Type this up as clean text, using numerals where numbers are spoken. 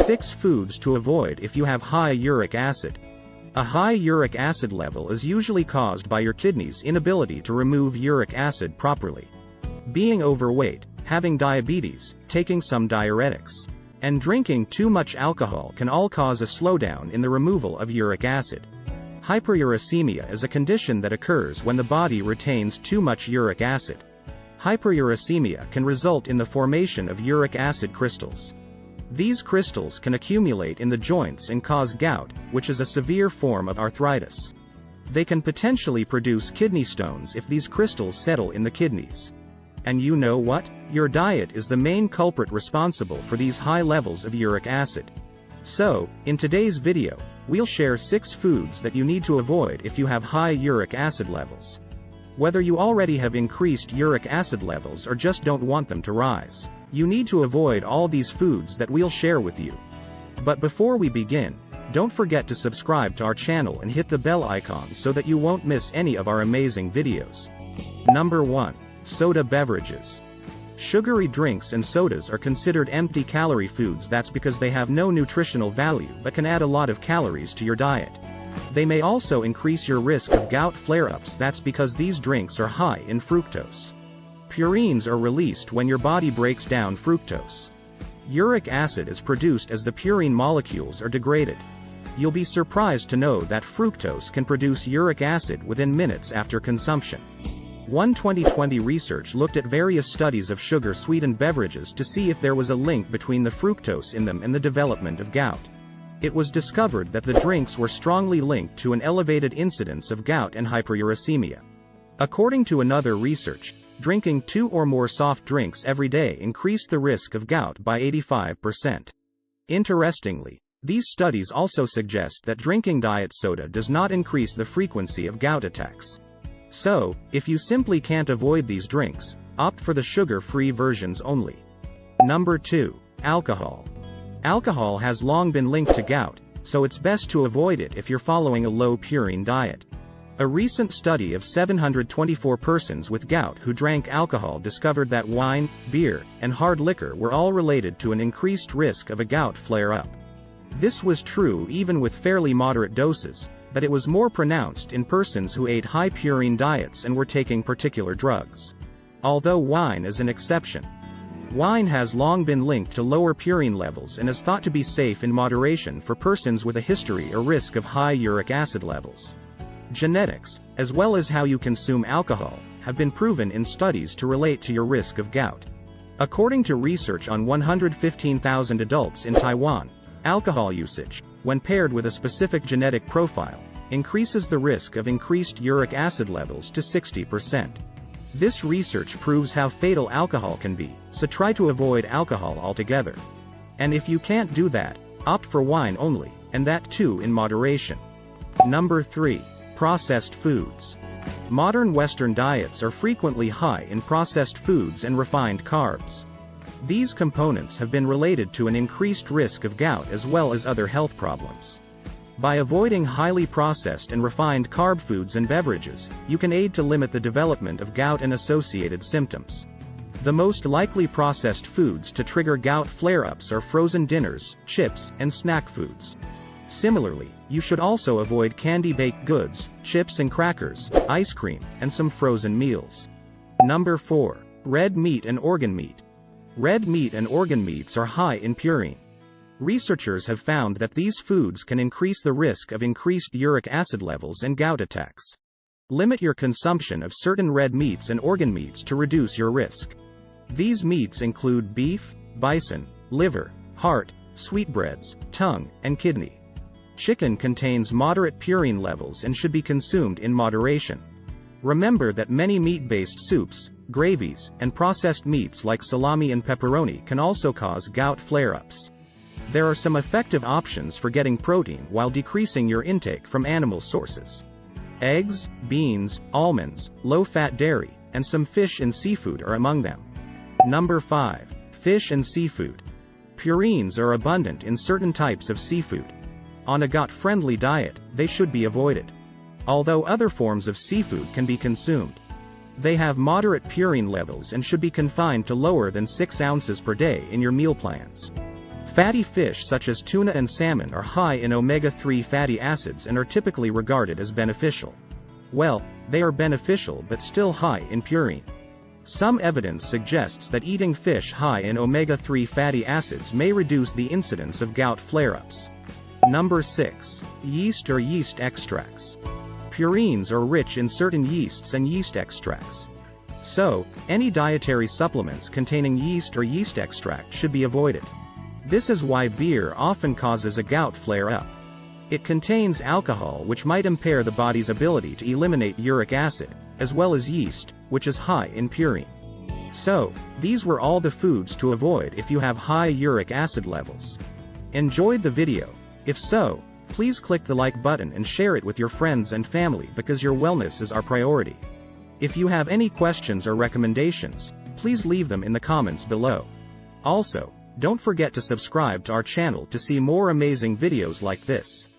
6 foods to avoid if you have high uric acid. A high uric acid level is usually caused by your kidneys' inability to remove uric acid properly. Being overweight, having diabetes, taking some diuretics, and drinking too much alcohol can all cause a slowdown in the removal of uric acid. Hyperuricemia is a condition that occurs when the body retains too much uric acid. Hyperuricemia can result in the formation of uric acid crystals. These crystals can accumulate in the joints and cause gout, which is a severe form of arthritis. They can potentially produce kidney stones if these crystals settle in the kidneys. And you know what? Your diet is the main culprit responsible for these high levels of uric acid. So, in today's video, we'll share 6 foods that you need to avoid if you have high uric acid levels. Whether you already have increased uric acid levels or just don't want them to rise, you need to avoid all these foods that we'll share with you. But before we begin, don't forget to subscribe to our channel and hit the bell icon so that you won't miss any of our amazing videos. Number 1. Soda beverages. Sugary drinks and sodas are considered empty-calorie foods. That's because they have no nutritional value but can add a lot of calories to your diet. They may also increase your risk of gout flare-ups. That's because these drinks are high in fructose. Purines are released when your body breaks down fructose. Uric acid is produced as the purine molecules are degraded. You'll be surprised to know that fructose can produce uric acid within minutes after consumption. One 2020 research looked at various studies of sugar-sweetened beverages to see if there was a link between the fructose in them and the development of gout. It was discovered that the drinks were strongly linked to an elevated incidence of gout and hyperuricemia. According to another research, drinking 2 or more soft drinks every day increased the risk of gout by 85%. Interestingly, these studies also suggest that drinking diet soda does not increase the frequency of gout attacks. So, if you simply can't avoid these drinks, opt for the sugar-free versions only. Number 2. Alcohol. Alcohol has long been linked to gout, so it's best to avoid it if you're following a low purine diet. A recent study of 724 persons with gout who drank alcohol discovered that wine, beer, and hard liquor were all related to an increased risk of a gout flare-up. This was true even with fairly moderate doses, but it was more pronounced in persons who ate high purine diets and were taking particular drugs. Although wine is an exception. Wine has long been linked to lower purine levels and is thought to be safe in moderation for persons with a history or risk of high uric acid levels. Genetics, as well as how you consume alcohol, have been proven in studies to relate to your risk of gout. According to research on 115,000 adults in Taiwan, alcohol usage, when paired with a specific genetic profile, increases the risk of increased uric acid levels to 60%. This research proves how fatal alcohol can be, so try to avoid alcohol altogether. And if you can't do that, opt for wine only, and that too in moderation. Number 3. Processed foods. Modern Western diets are frequently high in processed foods and refined carbs. These components have been related to an increased risk of gout as well as other health problems. By avoiding highly processed and refined carb foods and beverages, you can aid to limit the development of gout and associated symptoms. The most likely processed foods to trigger gout flare-ups are frozen dinners, chips, and snack foods. Similarly, you should also avoid candy baked goods, chips and crackers, ice cream, and some frozen meals. Number 4. Red meat and organ meat. Red meat and organ meats are high in purine. Researchers have found that these foods can increase the risk of increased uric acid levels and gout attacks. Limit your consumption of certain red meats and organ meats to reduce your risk. These meats include beef, bison, liver, heart, sweetbreads, tongue, and kidney. Chicken contains moderate purine levels and should be consumed in moderation. Remember that many meat-based soups, gravies, and processed meats like salami and pepperoni can also cause gout flare-ups. There are some effective options for getting protein while decreasing your intake from animal sources. Eggs, beans, almonds, low-fat dairy, and some fish and seafood are among them. Number 5. Fish and seafood. Purines are abundant in certain types of seafood. On a gut-friendly diet, they should be avoided. Although other forms of seafood can be consumed. They have moderate purine levels and should be confined to lower than 6 ounces per day in your meal plans. Fatty fish such as tuna and salmon are high in omega-3 fatty acids and are typically regarded as beneficial. Well, they are beneficial but still high in purine. Some evidence suggests that eating fish high in omega-3 fatty acids may reduce the incidence of gout flare-ups. Number 6. Yeast or yeast extracts. Purines are rich in certain yeasts and yeast extracts. So, any dietary supplements containing yeast or yeast extract should be avoided. This is why beer often causes a gout flare-up. It contains alcohol which might impair the body's ability to eliminate uric acid, as well as yeast, which is high in purine. So, these were all the foods to avoid if you have high uric acid levels. Enjoyed the video? If so, please click the like button and share it with your friends and family because your wellness is our priority. If you have any questions or recommendations, please leave them in the comments below. Also, don't forget to subscribe to our channel to see more amazing videos like this.